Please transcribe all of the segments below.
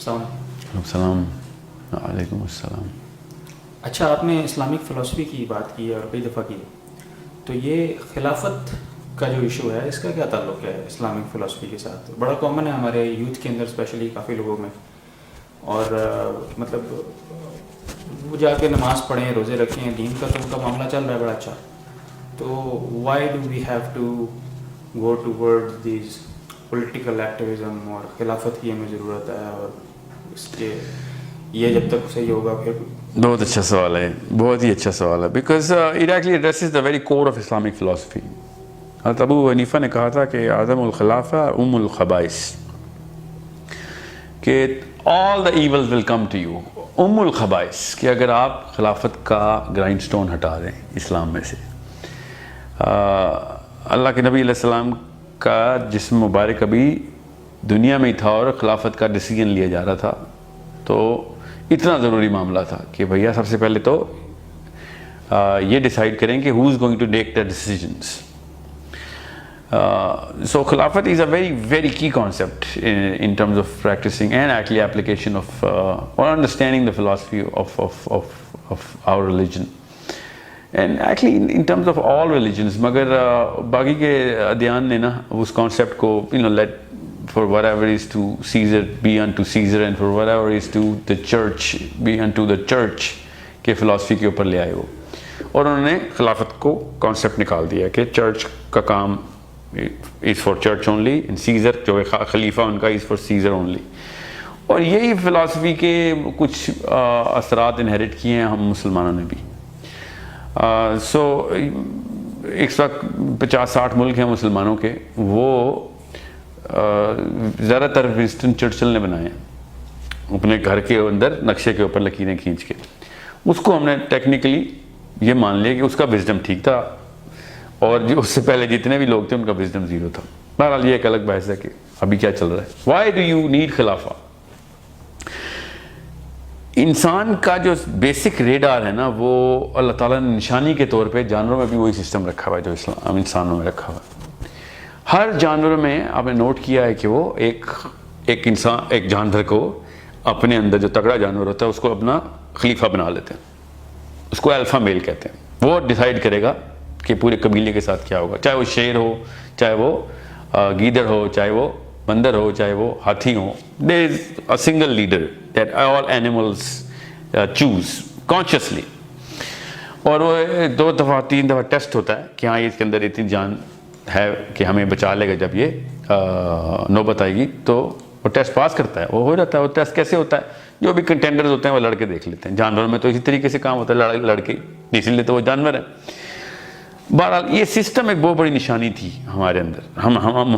السلام علیکم. السلام علیکم السلام. اچھا، آپ نے اسلامک فلسفی کی بات کی اور کئی دفعہ کی، تو یہ خلافت کا جو ایشو ہے اس کا کیا تعلق ہے اسلامک فلسفی کے ساتھ؟ بڑا کامن ہے ہمارے یوتھ کے اندر اسپیشلی کافی لوگوں میں، اور مطلب وہ جا کے نماز پڑھیں، روزے رکھیں، دین کا تو ان کا معاملہ چل رہا ہے بڑا اچھا، تو why do we have to go toward these political activism, اور خلافت کی ہمیں ضرورت ہے، اور اس کے یہ جب تک صحیح ہوگا پھر. بہت اچھا سوال ہے، بہت ہی اچھا سوال ہے، because it actually addresses the very core of Islamic philosophy. حضرت ابو حنیفہ نے کہا تھا کہ اعظم الخلافہ ام الخبائث، کہ all the evils will come to you. ام الخبائث، کہ اگر آپ خلافت کا گرائنڈ سٹون ہٹا دیں اسلام میں سے، اللہ کے نبی علیہ السلام کا جسم مبارک ابھی دنیا میں ہی تھا اور خلافت کا ڈیسیجن لیا جا رہا تھا، تو اتنا ضروری معاملہ تھا کہ بھیا سب سے پہلے تو یہ ڈیسائیڈ کریں کہ who is going to take the decisions. So Khilafat is a very, very key concept in terms of practicing and actually application of or understanding the philosophy of our religion. And actually in terms of all religions, مگر باقی کے ادیان نے نا اس concept کو let for whatever is to Caesar be unto Caesar and for whatever is to the church be unto the church کے philosophy کے اوپر لے آئے وہ، اور انہوں نے خلافت کو concept نکال دیا کہ چرچ کا کام is for church only and Caesar جو خلیفہ ان کا is for Caesar only. اور یہی فلاسفی کے کچھ اثرات انہیرٹ کیے ہیں ہم مسلمانوں نے بھی. سو اس وقت 50-60 ملک ہیں مسلمانوں کے، وہ زیادہ تر ونسٹن چرچل نے بنائے ہیں اپنے گھر کے اندر نقشے کے اوپر لکیریں کھینچ کے. اس کو ہم نے ٹیکنیکلی یہ مان لیا کہ اس کا وزڈم ٹھیک تھا، اور جو اس سے پہلے جتنے بھی لوگ تھے ان کا وزڈم زیرو تھا. بہرحال یہ ایک الگ بحث ہے کہ ابھی کیا چل رہا ہے. وائی ڈو یو نیڈ خلافہ؟ انسان کا جو بیسک ریڈار ہے نا، وہ اللہ تعالیٰ نے نشانی کے طور پہ جانوروں میں بھی وہی سسٹم رکھا ہوا ہے جو انسانوں میں رکھا ہوا ہے. ہر جانور میں آپ نے نوٹ کیا ہے کہ وہ ایک جانور کو اپنے اندر، جو تگڑا جانور ہوتا ہے اس کو اپنا خلیفہ بنا لیتے ہیں، اس کو الفا میل کہتے ہیں. وہ ڈیسائیڈ کرے گا کہ پورے قبیلے کے ساتھ کیا ہوگا، چاہے وہ شیر ہو، چاہے وہ گیدڑ ہو، چاہے وہ بندر ہو، چاہے وہ ہاتھی ہو. there is a single leader that all animals choose consciously. اور وہ 2 دفعہ 3 دفعہ ٹیسٹ ہوتا ہے کہ ہاں اس کے اندر اتنی جان ہے کہ ہمیں بچا لے گا جب یہ نوبت آئے گی، تو وہ ٹیسٹ پاس کرتا ہے، وہ ہو جاتا ہے. وہ ٹیسٹ کیسے ہوتا ہے؟ جو بھی کنٹینڈرز ہوتے ہیں وہ لڑ کے دیکھ لیتے ہیں. جانوروں میں تو اسی طریقے سے کام ہوتا ہے، لڑ کے، اسی لیے تو وہ جانور ہے. بہرحال یہ سسٹم ایک بہت بڑی نشانی تھی ہمارے اندر،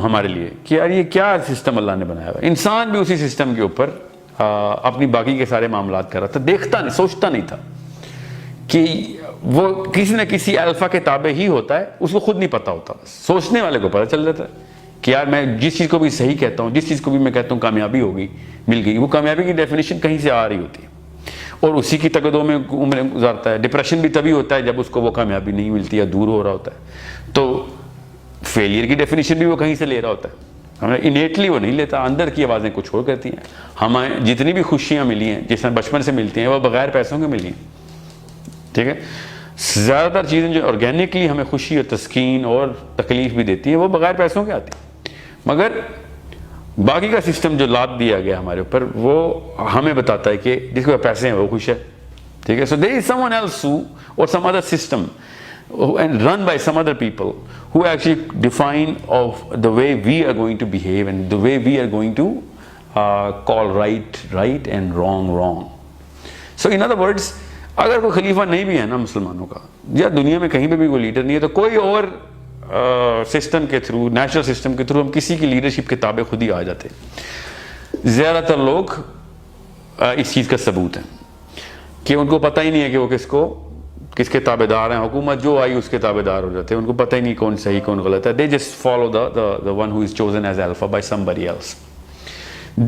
ہمارے لیے، کہ یار یہ کیا سسٹم اللہ نے بنایا ہوا ہے. انسان بھی اسی سسٹم کے اوپر اپنی باقی کے سارے معاملات کر رہا تھا، دیکھتا نہیں، سوچتا نہیں تھا کہ وہ کسی نہ کسی الفا کے تابع ہی ہوتا ہے. اس کو خود نہیں پتا ہوتا، سوچنے والے کو پتہ چل جاتا ہے کہ یار میں جس چیز کو بھی صحیح کہتا ہوں، جس چیز کو بھی میں کہتا ہوں کامیابی ہوگی، مل گئی، وہ کامیابی کی ڈیفینیشن کہیں سے آ رہی ہوتی ہے، اور اسی کی تقدوں میں عمریں گزارتا ہے. ڈپریشن بھی تبھی ہوتا ہے جب اس کو وہ کامیابی نہیں ملتی یا دور ہو رہا ہوتا ہے. تو فیلئر کی ڈیفینیشن بھی وہ کہیں سے لے رہا ہوتا ہے، ہمیں انیٹلی وہ نہیں لیتا. اندر کی آوازیں کچھ اور کہتی ہیں. ہمیں جتنی بھی خوشیاں ملی ہیں، جس طرح بچپن سے ملتی ہیں، وہ بغیر پیسوں کے ملی ہیں. ٹھیک ہے، زیادہ تر چیزیں جو آرگینکلی ہمیں خوشی اور تسکین اور تکلیف بھی دیتی ہیں، وہ بغیر پیسوں کے آتی ہیں. مگر باقی کا سسٹم جو لاد دیا گیا ہمارے اوپر، وہ ہمیں بتاتا ہے کہ جس کے پیسے ہیں وہ خوش ہے. ٹھیک ہے. سو دیر از سم ون ایلس اور some other system and run by some other people who actually define of the way we are going to behave and the way we are going to call right and wrong. So in other words, اگر کوئی خلیفہ نہیں بھی ہے نا مسلمانوں کا، یا دنیا میں کہیں پہ بھی کوئی لیڈر نہیں ہے، تو کوئی اور سسٹم کے تھرو، نیچرل سسٹم کے تھرو ہم کسی کی لیڈرشپ کے تابع خود ہی آ جاتے. زیادہ تر لوگ اس چیز کا ثبوت ہے کہ ان کو پتہ ہی نہیں ہے کہ وہ کس کے تابع دار ہیں. حکومت جو آئی اس کے تابع دار ہو جاتے ہیں، ان کو پتہ ہی نہیں کون صحیح کون غلط ہے. They just follow the one who is chosen as alpha by somebody else.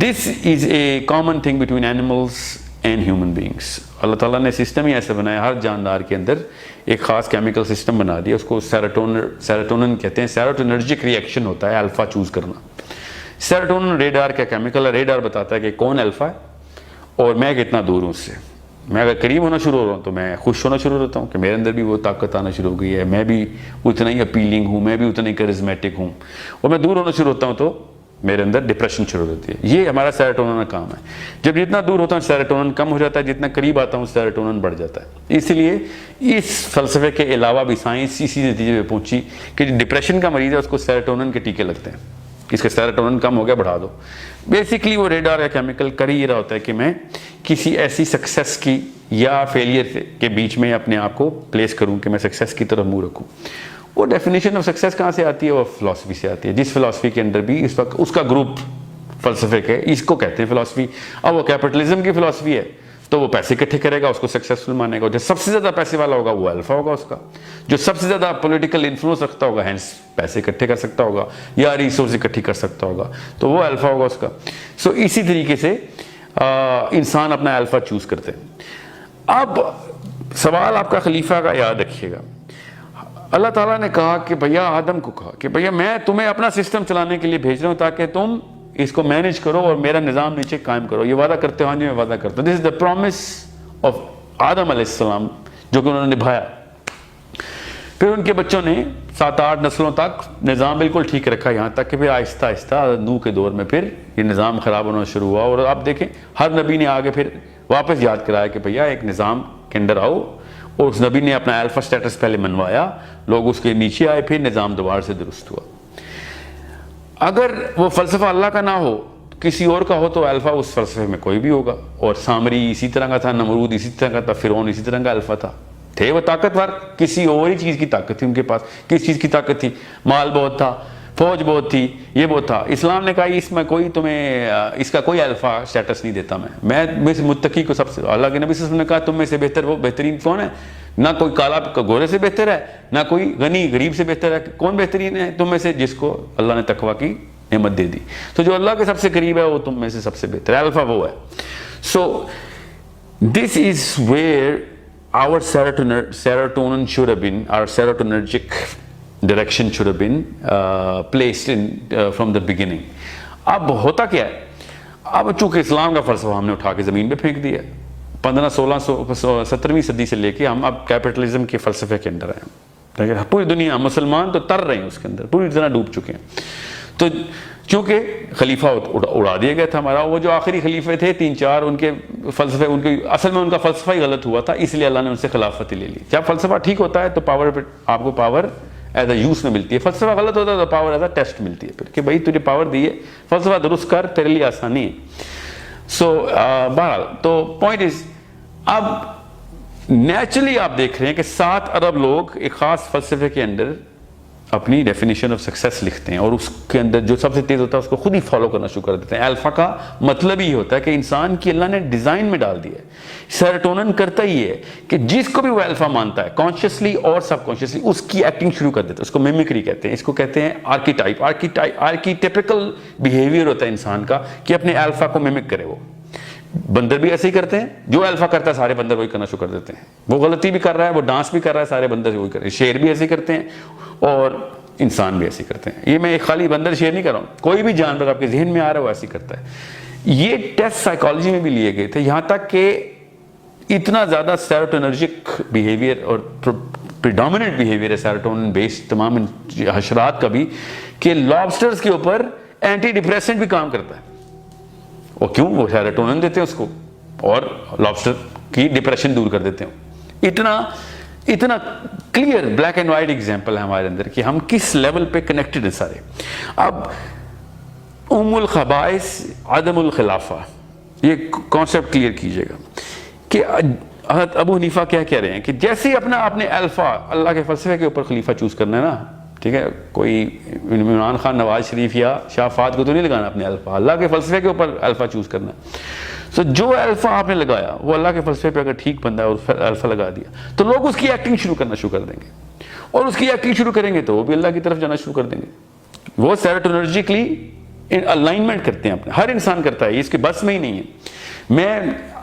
This is a common thing between animals and human beings. اللہ تعالیٰ نے سسٹم ہی ایسے بنایا، ہر جاندار کے اندر ایک خاص کیمیکل سسٹم بنا دیا، اس کو سیروٹونن کہتے ہیں. سیروٹونرجک ری ایکشن ہوتا ہے الفا چوز کرنا. سیروٹونن ریڈار کا کیمیکل ہے، ریڈار بتاتا ہے کہ کون الفا ہے اور میں کتنا دور ہوں اس سے. میں اگر قریب ہونا شروع ہو رہا ہوں تو میں خوش ہونا شروع ہوتا ہوں کہ میرے اندر بھی وہ طاقت آنا شروع ہو گئی ہے, میں بھی اتنا ہی اپیلنگ ہوں, میں بھی اتنا ہی کرزمیٹک ہوں. اور میں دور ہونا شروع ہوتا ہوں تو میرے اندر ڈپریشن شروع ہوتی ہے. یہ ہمارا سیروٹونن کا کام ہے. جب جتنا دور ہوتا ہوں سیروٹونن کم ہو جاتا ہے, جتنا قریب آتا ہوں سیروٹونن بڑھ جاتا ہے. اس لیے اس فلسفے کے علاوہ بھی سائنس اسی نتیجے پہ پہنچی کہ جو ڈپریشن کا مریض ہے اس کو سیروٹونن کے ٹیکے لگتے ہیں. اس کا سیروٹونن کم ہو گیا, بڑھا دو. بیسکلی وہ ریڈار یا کیمیکل کر ہی رہا ہوتا ہے کہ میں کسی ایسی سکسیس کی یا فیلئر کے بیچ میں اپنے آپ کو پلیس کروں کہ میں سکسیس کی طرف منہ رکھوں. وہ ڈیفینیشن آف سکسیس کہاں سے آتی ہے؟ وہ فلاسفی سے آتی ہے, جس فلاسفی کے اندر بھی اس وقت اس کا گروپ فلسفے کے اس کو کہتے ہیں فلاسفی. اب وہ کیپٹلزم کی فلاسفی ہے تو وہ پیسے اکٹھے کرے گا, اس کو سکسیسفل مانے گا. جو سب سے زیادہ پیسے والا ہوگا وہ الفا ہوگا اس کا. جو سب سے زیادہ پولیٹیکل انفلوئنس رکھتا ہوگا, ہینس پیسے اکٹھے کر سکتا ہوگا یا ریسورس اکٹھی کر سکتا ہوگا, تو وہ الفا ہوگا اس کا. سو اسی طریقے سے انسان اپنا الفا چوز کرتے ہیں. اب سوال آپ کا خلیفہ کا یاد رکھیے گا. اللہ تعالیٰ نے کہا کہ بھیا آدم کو کہا کہ بھیا میں تمہیں اپنا سسٹم چلانے کے لیے بھیج رہا ہوں تاکہ تم اس کو مینیج کرو اور میرا نظام نیچے قائم کرو. یہ وعدہ کرتے ہو, ہاں جی میں وعدہ کرتا ہوں. دس از دا پرومس آف آدم علیہ السلام جو کہ انہوں نے نبھایا. پھر ان کے بچوں نے 7-8 نسلوں تک نظام بالکل ٹھیک رکھا, یہاں تک کہ پھر آہستہ آہستہ نوح کے دور میں پھر یہ نظام خراب ہونا شروع ہوا. اور آپ دیکھیں ہر نبی نے آگے پھر واپس یاد کرایا کہ بھیا ایک نظام کے اندر آؤ, اور اس نبی نے اپنا الفا سٹیٹس پہلے منوایا, لوگ اس کے نیچے آئے, پھر نظام دوبارہ سے درست ہوا. اگر وہ فلسفہ اللہ کا نہ ہو کسی اور کا ہو تو الفا اس فلسفے میں کوئی بھی ہوگا. اور سامری اسی طرح کا تھا, نمرود اسی طرح کا تھا, فرعون اسی طرح کا الفا تھا. تھے وہ طاقتور, کسی اور ہی چیز کی طاقت تھی ان کے پاس. کس چیز کی طاقت تھی؟ مال بہت تھا, فوج بہت تھی, یہ بہت تھا. اسلام نے کہا اس میں کوئی تمہیں اس کا کوئی الفا سٹیٹس نہیں دیتا. میں سے متقی کو سب سے, اللہ کے نبی صلی اللہ علیہ وسلم نے کہا تم میں سے بہتر وہ بہترین کون ہے؟ نہ کوئی کالا گورے سے بہتر ہے, نہ کوئی غنی غریب سے بہتر ہے. کون بہترین ہے تم میں سے؟ جس کو اللہ نے تقویٰ کی نعمت دے دی. تو جو اللہ کے سب سے قریب ہے وہ تم میں سے سب سے بہتر ہے, الفا وہ ہے. So this is where our serotonin should have been, our serotonergic direction should have been placed in from the beginning. اب ہوتا کیا ہے؟ اب چونکہ اسلام کا فلسفہ ہم نے اٹھا کے زمین پہ پھینک دیا, 17ویں صدی سے لے کے ہم اب کیپٹلزم کے فلسفے کے اندر ہیں. پوری دنیا مسلمان تو تر رہے ہیں اس کے اندر, پوری طرح ڈوب چکے ہیں. تو چونکہ خلیفہ اڑا دیا گیا تھا ہمارا, وہ جو آخری خلیفے تھے 3-4 ان کے فلسفے, ان کے اصل میں ان کا فلسفہ ہی غلط ہوا تھا, اس لیے اللہ نے ان سے خلافت لے لی. جب فلسفہ ٹھیک ہوتا ہے تو پاور آپ کو پاور ایز اے یوز میں ملتی ہے, فلسفہ غلط ہوتا ہے تو پاور ایز اے ٹیسٹ ملتی ہے پھر کہ بھائی تجھے پاور دی ہے, فلسفہ درست کر, تیرے لیے آسانی ہے. سو بہرحال تو پوائنٹ از, اب نیچرلی آپ دیکھ رہے ہیں کہ 7 ارب لوگ ایک خاص فلسفے کے اندر اپنی ڈیفینیشن آف سکسیس لکھتے ہیں, اور اس کے اندر جو سب سے تیز ہوتا ہے اس کو خود ہی فالو کرنا شروع کر دیتے ہیں. الفا کا مطلب ہی ہوتا ہے کہ انسان کی اللہ نے ڈیزائن میں ڈال دیا ہے. سیروٹونن کرتا ہی ہے کہ جس کو بھی وہ الفا مانتا ہے کانشیسلی اور سب کانشیسلی اس کی ایکٹنگ شروع کر دیتا ہے. اس کو میمکری کہتے ہیں, اس کو کہتے ہیں آرکیٹائپ. آرکیٹیپیکل بیہیویئر ہوتا ہے انسان کا کہ اپنے الفا کو میمک کرے. وہ بندر بھی ایسے ہی کرتے ہیں, جو الفا کرتا ہے سارے بندر وہی کرنا شروع کر دیتے ہیں. وہ غلطی بھی کر رہا ہے, وہ ڈانس بھی کر رہا ہے, سارے بندر وہی کر رہے ہیں. شیر بھی ایسے کرتے ہیں اور انسان بھی ایسے کرتے ہیں. یہ میں ایک خالی بندر شیر نہیں کر رہا ہوں, کوئی بھی جانور آپ کے ذہن میں آ رہا ہے وہ ایسے کرتا ہے. یہ ٹیسٹ سائیکالوجی میں بھی لیے گئے تھے, یہاں تک کہ اتنا زیادہ سیروٹونرجک بیہیویئر اور پریڈومیننٹ بیہیویئر ہے سیروٹونن بیسڈ تمام حشرات کا بھی, کہ لابسٹرز کے اوپر اینٹی ڈپریسنٹ بھی کام کرتا ہے. اور کیوں؟ وہ سیروٹونن دیتے ہیں اس کو اور لابسٹر کی ڈپریشن دور کر دیتے ہیں. اتنا clear black and white example ہے ہمارے اندر کہ ہم کس لیول پہ کنیکٹڈ ہیں سارے. اب ام الخبائث عدم الخلافہ, یہ کانسیپٹ کلیئر کیجئے گا کہ حضرت ابو حنیفہ کیا کہہ رہے ہیں کہ جیسے ہی اپنے الفا اللہ کے فلسفے کے اوپر خلیفہ چوز کرنا ہے نا, ٹھیک ہے, کوئی عمران خان, نواز شریف یا شاہ فہد کو تو نہیں لگانا اپنے الفا, اللہ کے فلسفے کے اوپر الفا چوز کرنا ہے. تو جو الفا آپ نے لگایا وہ اللہ کے فلسفے پہ اگر ٹھیک بندہ ہے اور الفا لگا دیا تو لوگ اس کی ایکٹنگ شروع کرنا شروع کر دیں گے, اور اس کی ایکٹنگ شروع کریں گے تو وہ بھی اللہ کی طرف جانا شروع کر دیں گے. وہ سیروٹونرجکلی الائنمنٹ کرتے ہیں اپنے, ہر انسان کرتا ہے, اس کے بس میں ہی نہیں ہے. میں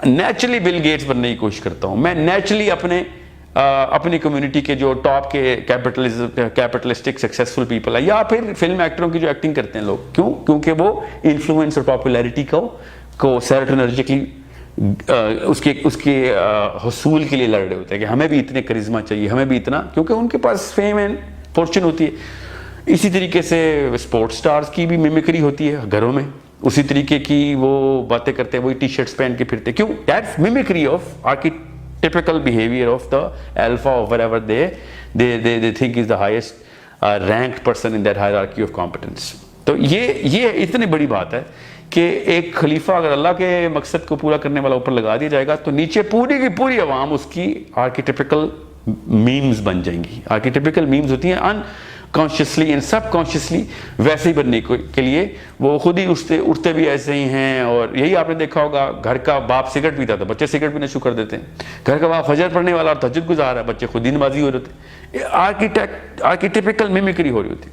نیچرلی بل گیٹس بننے کی کوشش کرتا ہوں, میں نیچرلی اپنی کمیونٹی کے جو ٹاپ کے کیپٹلسٹک سکسیسفل پیپل ہے, یا پھر فلم ایکٹروں کی جو ایکٹنگ کرتے ہیں لوگ, کیوں؟ کیونکہ وہ انفلوئنس اور پاپولیرٹی کو سیروٹونرجکلی اس کے حصول کے لیے لڑ رہے ہوتے ہیں کہ ہمیں بھی اتنے کرزما چاہیے, ہمیں بھی اتنا, کیونکہ ان کے پاس فیم اینڈ فارچون ہوتی ہے. اسی طریقے سے اسپورٹ سٹارز کی بھی میمکری ہوتی ہے گھروں میں, اسی طریقے کی وہ باتیں کرتے ہیں, وہی ٹی شرٹس پہن کے پھرتے. کیوں؟ That's میمکری of archetypical behavior of the alpha or whatever they think is the highest ranked person in that hierarchy of competence. تو یہ اتنی بڑی بات ہے کہ ایک خلیفہ اگر اللہ کے مقصد کو پورا کرنے والا اوپر لگا دیا جائے گا تو نیچے پوری کی پوری عوام اس کی آرکیٹیپیکل میمز بن جائیں گی. آرکیٹیپیکل میمز ہوتی ہیں انکانشیسلی اینڈ سب کانشیسلی ویسے ہی بننے کے لیے, وہ خود ہی اٹھتے بھی ایسے ہی ہیں. اور یہی آپ نے دیکھا ہوگا, گھر کا باپ سگریٹ پیتا تھا, بچے سگریٹ پینا شروع کر دیتے ہیں. گھر کا باپ فجر پڑھنے والا اور تہجد گزار ہے, بچے خود ہی نمازی ہو رہے ہوتے ہیں. آرکیٹیپیکل میمکری ہو رہی ہوتی.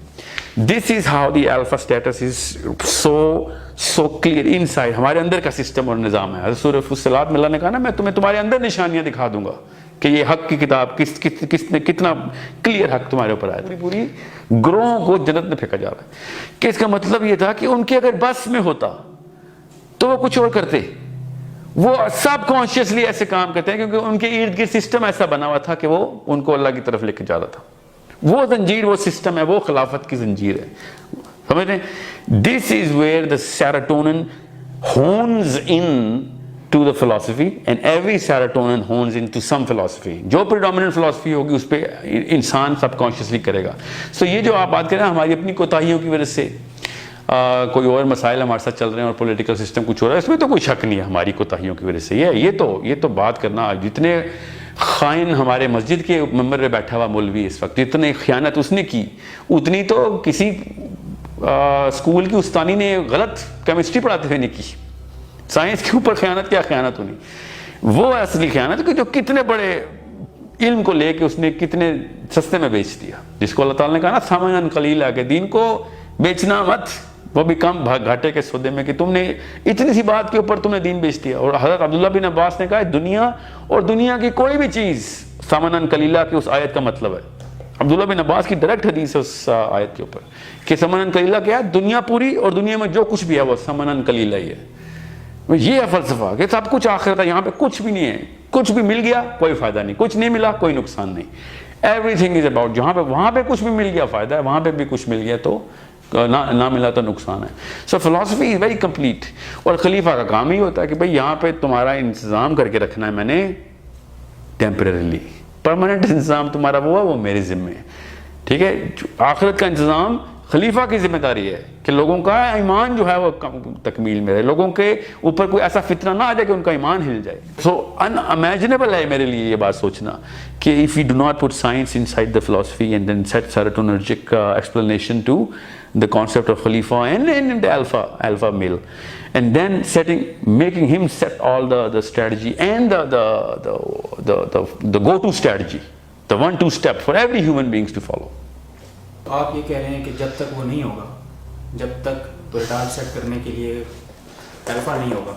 This is how the alpha status is so clear inside. ہمارے اندر کا سسٹم اور نظام ہے. سورہ فصلات میں اللہ نے کہا نا, میں تمہیں تمہارے اندر نشانیاں دکھا دوں گا کہ یہ حق کی کتاب کس نے کتنا کلیئر حق تمہارے اوپر آیا. پوری گروہوں کو جنت میں پھینکا جا رہا ہے. کہ اس کا مطلب یہ تھا کہ ان کے اگر بس میں ہوتا تو وہ کچھ اور کرتے. وہ سب کانشیسلی ایسے کام کرتے ہیں کیونکہ ان کے ارد گرد سسٹم ایسا بنا ہوا تھا کہ وہ ان کو اللہ کی طرف لے کے جا رہا تھا. وہ زنجیر, وہ سسٹم ہے, وہ خلافت کی زنجیر ہے. سمجھ رہے ہیں؟ This is where the serotonin hones in to the philosophy and every serotonin hones in to some philosophy. جو پریڈومیننٹ فلاسفی ہوگی اس پہ انسان سب کانشیسلی کرے گا. سو یہ جو آپ بات کریں ہماری اپنی کوتاہیوں کی وجہ سے کوئی اور مسائل ہمارے ساتھ چل رہے ہیں اور پولیٹیکل سسٹم کچھ ہو رہا ہے, اس میں تو کوئی شک نہیں ہے ہماری کوتاہیوں کی وجہ سے. یہ تو بات کرنا, جتنے خائن ہمارے مسجد کے ممبر پہ بیٹھا ہوا مولوی اس وقت, جتنے خیانت اس نے کی اتنی تو کسی اسکول کی استانی نے غلط کیمسٹری پڑھاتے ہوئے نہیں کی. سائنس کے اوپر خیانت, کیا خیانت ہونی, وہ اصلی خیانت کہ جو کتنے بڑے علم کو لے کے اس نے کتنے سستے میں بیچ دیا, جس کو اللہ تعالیٰ نے کہا نا ثمنا قلیلا, کہ دین کو بیچنا مت, وہ بھی کم گھاٹے کے سودے میں, کہ تم نے اتنی سی بات کے اوپر تم نے دین بیچ دیا. اور حضرت عبداللہ بن عباس نے کہا دنیا اور دنیا کی کوئی بھی چیز ثمنا قلیلا کی اس آیت کا مطلب ہے. عبداللہ بن عباس کی ڈائریکٹ حدیث ہے اس آیت کے اوپر کہ ثمنا قلیلا کیا ہے, دنیا پوری اور دنیا میں جو کچھ بھی ہے وہ ثمنا قلیلا ہی ہے. یہ ہے فلسفہ کہ سب کچھ آخرت ہے, یہاں پہ کچھ بھی نہیں ہے, کچھ بھی مل گیا کوئی فائدہ نہیں, کچھ نہیں ملا کوئی نقصان نہیں. ایوری تھنگ از اباؤٹ, جہاں پہ وہاں پہ کچھ بھی مل گیا فائدہ ہے, وہاں پہ بھی کچھ مل گیا تو نہ ملا تو نقصان ہے. سو فلاسفی از ویری کمپلیٹ. اور خلیفہ کا کام ہی ہوتا ہے کہ بھئی یہاں پہ تمہارا انتظام کر کے رکھنا ہے میں نے ٹیمپریریلی, پرماننٹ انتظام تمہارا وہ ہے, وہ میرے ذمے ہے. ٹھیک ہے, آخرت کا انتظام خلیفہ کی ذمہ داری ہے کہ لوگوں کا ایمان جو ہے وہ تکمیل میں رہے, لوگوں کے اوپر کوئی ایسا فتنہ نہ آ جائے کہ ان کا ایمان ہل جائے. سو ان امیجنیبل ہے میرے لیے یہ بات سوچنا کہ if we do not put science inside the philosophy and then set serotonergic explanation to the concept of Khalifa and the alpha male, and then making him set all the strategy and the go-to strategy, the 1-2 step for every human beings to follow. آپ یہ کہہ رہے ہیں کہ جب تک وہ نہیں ہوگا, جب تک ریڈار سیٹ کرنے کے لیے الفا نہیں ہوگا,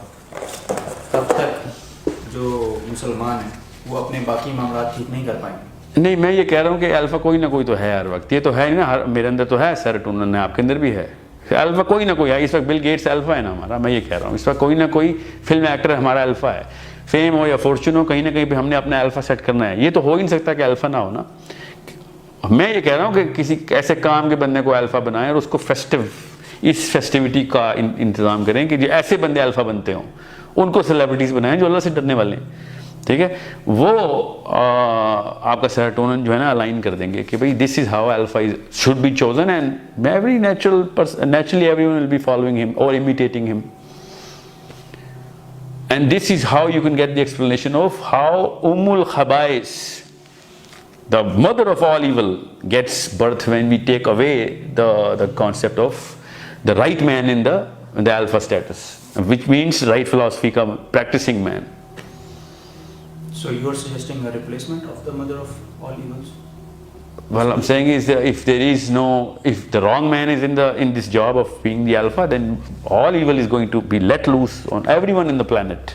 تب تک جو مسلمان ہیں وہ اپنے باقی معاملات ٹھیک نہیں کر پائیں گے. نہیں, میں یہ کہہ رہا ہوں کہ الفا کوئی نہ کوئی تو ہے ہر وقت. یہ تو ہے نا, میرے اندر تو ہے سیروٹونن ہے, آپ کے اندر بھی ہے. الفا کوئی نہ کوئی ہے. اس وقت بل گیٹس الفا ہے نا ہمارا, میں یہ کہہ رہا ہوں اس وقت کوئی نہ کوئی فلم ایکٹر ہمارا الفا ہے. فیم ہو یا فارچون ہو, کہیں نہ کہیں پہ ہم نے اپنا الفا سیٹ کرنا ہے. یہ تو ہو ہی نہیں سکتا کہ الفا نہ ہو نا. میں یہ کہہ رہا ہوں کہ کسی ایسے کام کے بندے کو الفا بنائیں اور اس کو اس فیسٹیوٹی کا انتظام کریں کہ جو ایسے بندے الفا بنتے ہوں, ان کو سیلیبریٹیز بنائیں جو اللہ سے ڈرنے والے ہیں. ٹھیک ہے, وہ آپ کا سیروٹونن جو ہے نا الائن کر دیں گے کہ بھئی this is how alpha should be chosen and every naturally every one will be following ہم اور امیٹیٹنگ ہم. And this is how you can get the explanation of how الخبائث, the mother of all evil, gets birth when we take away the concept of the right man in the alpha status, which means right philosophy ka practicing man. So you are suggesting a replacement of the mother of all evils? Well, I'm saying is that if the wrong man is in this job of being the alpha, then all evil is going to be let loose on everyone in the planet.